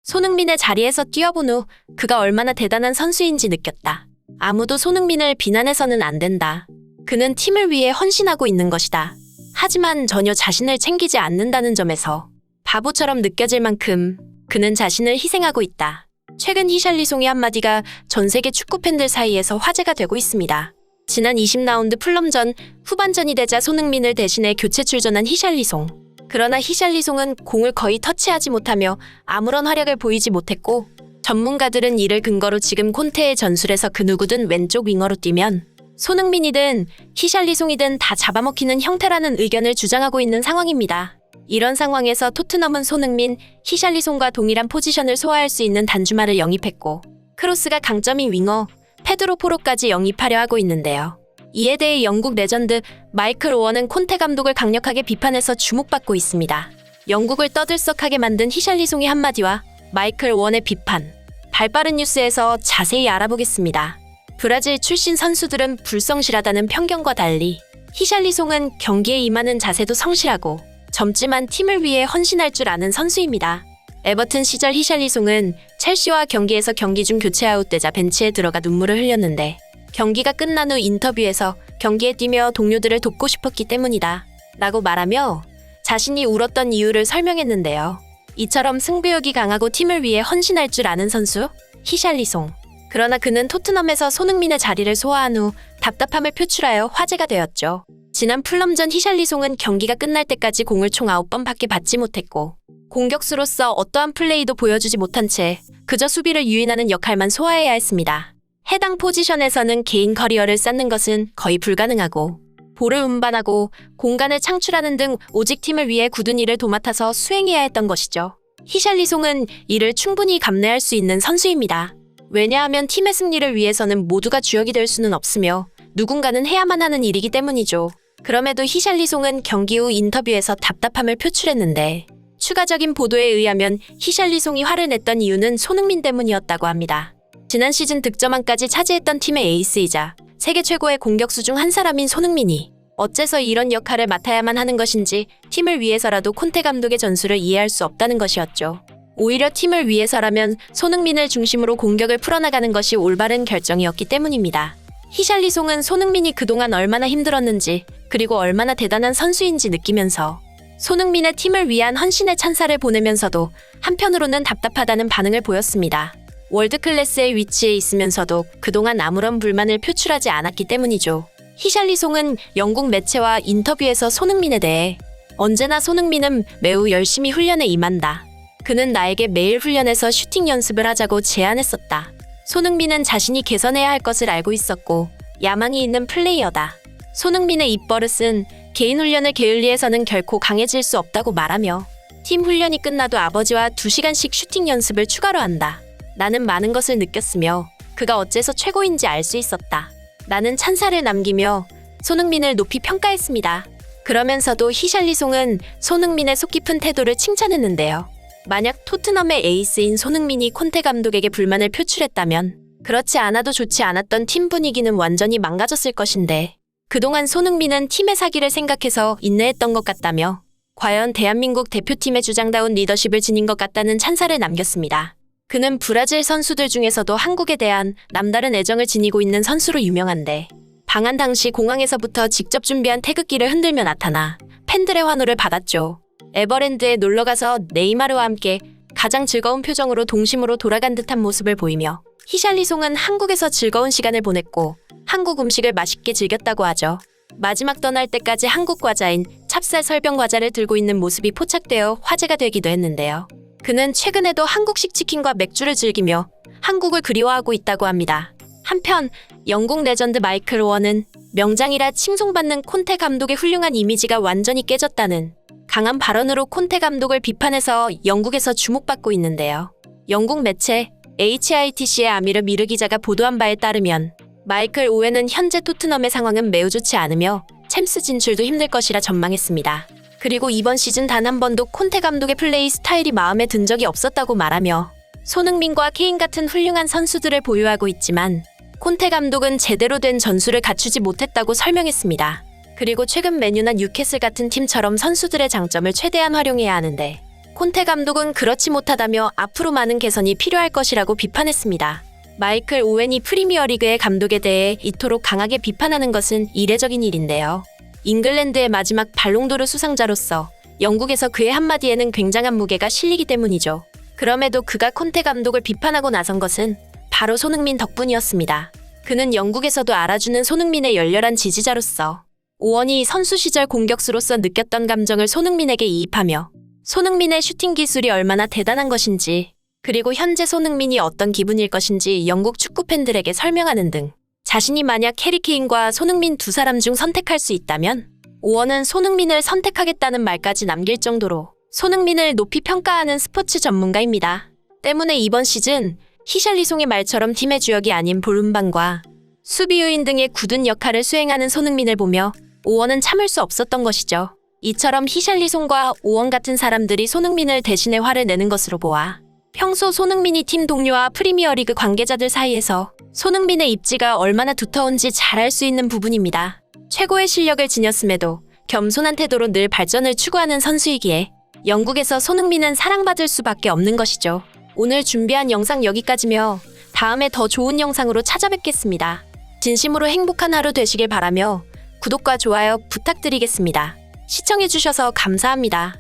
손흥민의 자리에서 뛰어본 후 그가 얼마나 대단한 선수인지 느꼈다. 아무도 손흥민을 비난해서는 안 된다. 그는 팀을 위해 헌신하고 있는 것이다. 하지만 전혀 자신을 챙기지 않는다는 점에서 바보처럼 느껴질 만큼 그는 자신을 희생하고 있다. 최근 히샬리송의 한마디가 전 세계 축구 팬들 사이에서 화제가 되고 있습니다. 지난 20라운드 풀럼전 후반전이 되자 손흥민을 대신해 교체 출전한 히샬리송. 그러나 히샬리송은 공을 거의 터치하지 못하며 아무런 활약을 보이지 못했고, 전문가들은 이를 근거로 지금 콘테의 전술에서 그 누구든 왼쪽 윙어로 뛰면 손흥민이든 히샬리송이든 다 잡아먹히는 형태라는 의견을 주장하고 있는 상황입니다. 이런 상황에서 토트넘은 손흥민, 히샬리송과 동일한 포지션을 소화할 수 있는 단주마를 영입했고, 크로스가 강점인 윙어 페드로 포로까지 영입하려 하고 있는데요. 이에 대해 영국 레전드 마이클 오원은 콘테 감독을 강력하게 비판해서 주목받고 있습니다. 영국을 떠들썩하게 만든 히샬리송의 한마디와 마이클 오원의 비판, 발빠른 뉴스에서 자세히 알아보겠습니다. 브라질 출신 선수들은 불성실하다는 편견과 달리 히샬리송은 경기에 임하는 자세도 성실하고 젊지만 팀을 위해 헌신할 줄 아는 선수입니다. 에버튼 시절 히샬리송은 첼시와 경기에서 경기 중 교체 아웃되자 벤치에 들어가 눈물을 흘렸는데, 경기가 끝난 후 인터뷰에서 경기에 뛰며 동료들을 돕고 싶었기 때문이다 라고 말하며 자신이 울었던 이유를 설명했는데요. 이처럼 승부욕이 강하고 팀을 위해 헌신할 줄 아는 선수? 히샬리송. 그러나 그는 토트넘에서 손흥민의 자리를 소화한 후 답답함을 표출하여 화제가 되었죠. 지난 풀럼전 히샬리송은 경기가 끝날 때까지 공을 총 9번밖에 받지 못했고, 공격수로서 어떠한 플레이도 보여주지 못한 채 그저 수비를 유인하는 역할만 소화해야 했습니다. 해당 포지션에서는 개인 커리어를 쌓는 것은 거의 불가능하고, 볼을 운반하고 공간을 창출하는 등 오직 팀을 위해 굳은 일을 도맡아서 수행해야 했던 것이죠. 히샬리송은 이를 충분히 감내할 수 있는 선수입니다. 왜냐하면 팀의 승리를 위해서는 모두가 주역이 될 수는 없으며 누군가는 해야만 하는 일이기 때문이죠. 그럼에도 히샬리송은 경기 후 인터뷰에서 답답함을 표출했는데, 추가적인 보도에 의하면 히샬리송이 화를 냈던 이유는 손흥민 때문이었다고 합니다. 지난 시즌 득점왕까지 차지했던 팀의 에이스이자 세계 최고의 공격수 중 한 사람인 손흥민이 어째서 이런 역할을 맡아야만 하는 것인지 팀을 위해서라도 콘테 감독의 전술을 이해할 수 없다는 것이었죠. 오히려 팀을 위해서라면 손흥민을 중심으로 공격을 풀어나가는 것이 올바른 결정이었기 때문입니다. 히샬리송은 손흥민이 그동안 얼마나 힘들었는지 그리고 얼마나 대단한 선수인지 느끼면서 손흥민의 팀을 위한 헌신의 찬사를 보내면서도 한편으로는 답답하다는 반응을 보였습니다. 월드클래스의 위치에 있으면서도 그동안 아무런 불만을 표출하지 않았기 때문이죠. 히샬리송은 영국 매체와 인터뷰에서 손흥민에 대해 언제나 손흥민은 매우 열심히 훈련에 임한다. 그는 나에게 매일 훈련에서 슈팅 연습을 하자고 제안했었다. 손흥민은 자신이 개선해야 할 것을 알고 있었고 야망이 있는 플레이어다. 손흥민의 입버릇은 개인 훈련을 게을리해서는 결코 강해질 수 없다고 말하며 팀 훈련이 끝나도 아버지와 2시간씩 슈팅 연습을 추가로 한다. 나는 많은 것을 느꼈으며 그가 어째서 최고인지 알 수 있었다. 나는 찬사를 남기며 손흥민을 높이 평가했습니다. 그러면서도 히샬리송은 손흥민의 속 깊은 태도를 칭찬했는데요. 만약 토트넘의 에이스인 손흥민이 콘테 감독에게 불만을 표출했다면 그렇지 않아도 좋지 않았던 팀 분위기는 완전히 망가졌을 것인데, 그동안 손흥민은 팀의 사기를 생각해서 인내했던 것 같다며 과연 대한민국 대표팀의 주장다운 리더십을 지닌 것 같다는 찬사를 남겼습니다. 그는 브라질 선수들 중에서도 한국에 대한 남다른 애정을 지니고 있는 선수로 유명한데, 방한 당시 공항에서부터 직접 준비한 태극기를 흔들며 나타나 팬들의 환호를 받았죠. 에버랜드에 놀러가서 네이마르와 함께 가장 즐거운 표정으로 동심으로 돌아간 듯한 모습을 보이며, 히샬리송은 한국에서 즐거운 시간을 보냈고 한국 음식을 맛있게 즐겼다고 하죠. 마지막 떠날 때까지 한국 과자인 찹쌀 설병 과자를 들고 있는 모습이 포착되어 화제가 되기도 했는데요. 그는 최근에도 한국식 치킨과 맥주를 즐기며 한국을 그리워하고 있다고 합니다. 한편 영국 레전드 마이클 오원은 명장이라 칭송받는 콘테 감독의 훌륭한 이미지가 완전히 깨졌다는 강한 발언으로 콘테 감독을 비판해서 영국에서 주목받고 있는데요. 영국 매체 HITC의 아미르 미르 기자가 보도한 바에 따르면 마이클 오웬은 현재 토트넘의 상황은 매우 좋지 않으며 챔스 진출도 힘들 것이라 전망했습니다. 그리고 이번 시즌 단 한 번도 콘테 감독의 플레이 스타일이 마음에 든 적이 없었다고 말하며, 손흥민과 케인 같은 훌륭한 선수들을 보유하고 있지만 콘테 감독은 제대로 된 전술을 갖추지 못했다고 설명했습니다. 그리고 최근 맨유나 뉴캐슬 같은 팀처럼 선수들의 장점을 최대한 활용해야 하는데 콘테 감독은 그렇지 못하다며 앞으로 많은 개선이 필요할 것이라고 비판했습니다. 마이클 오웬이 프리미어리그의 감독에 대해 이토록 강하게 비판하는 것은 이례적인 일인데요. 잉글랜드의 마지막 발롱도르 수상자로서 영국에서 그의 한마디에는 굉장한 무게가 실리기 때문이죠. 그럼에도 그가 콘테 감독을 비판하고 나선 것은 바로 손흥민 덕분이었습니다. 그는 영국에서도 알아주는 손흥민의 열렬한 지지자로서 오원이 선수 시절 공격수로서 느꼈던 감정을 손흥민에게 이입하며 손흥민의 슈팅 기술이 얼마나 대단한 것인지 그리고 현재 손흥민이 어떤 기분일 것인지 영국 축구 팬들에게 설명하는 등 자신이 만약 해리 케인과 손흥민 두 사람 중 선택할 수 있다면 오원은 손흥민을 선택하겠다는 말까지 남길 정도로 손흥민을 높이 평가하는 스포츠 전문가입니다. 때문에 이번 시즌 히샬리송의 말처럼 팀의 주역이 아닌 볼음방과 수비 요인 등의 굳은 역할을 수행하는 손흥민을 보며 오원은 참을 수 없었던 것이죠. 이처럼 히샬리송과 오원 같은 사람들이 손흥민을 대신해 화를 내는 것으로 보아 평소 손흥민이 팀 동료와 프리미어리그 관계자들 사이에서 손흥민의 입지가 얼마나 두터운지 잘 알 수 있는 부분입니다. 최고의 실력을 지녔음에도 겸손한 태도로 늘 발전을 추구하는 선수이기에 영국에서 손흥민은 사랑받을 수밖에 없는 것이죠. 오늘 준비한 영상 여기까지며 다음에 더 좋은 영상으로 찾아뵙겠습니다. 진심으로 행복한 하루 되시길 바라며 구독과 좋아요 부탁드리겠습니다. 시청해주셔서 감사합니다.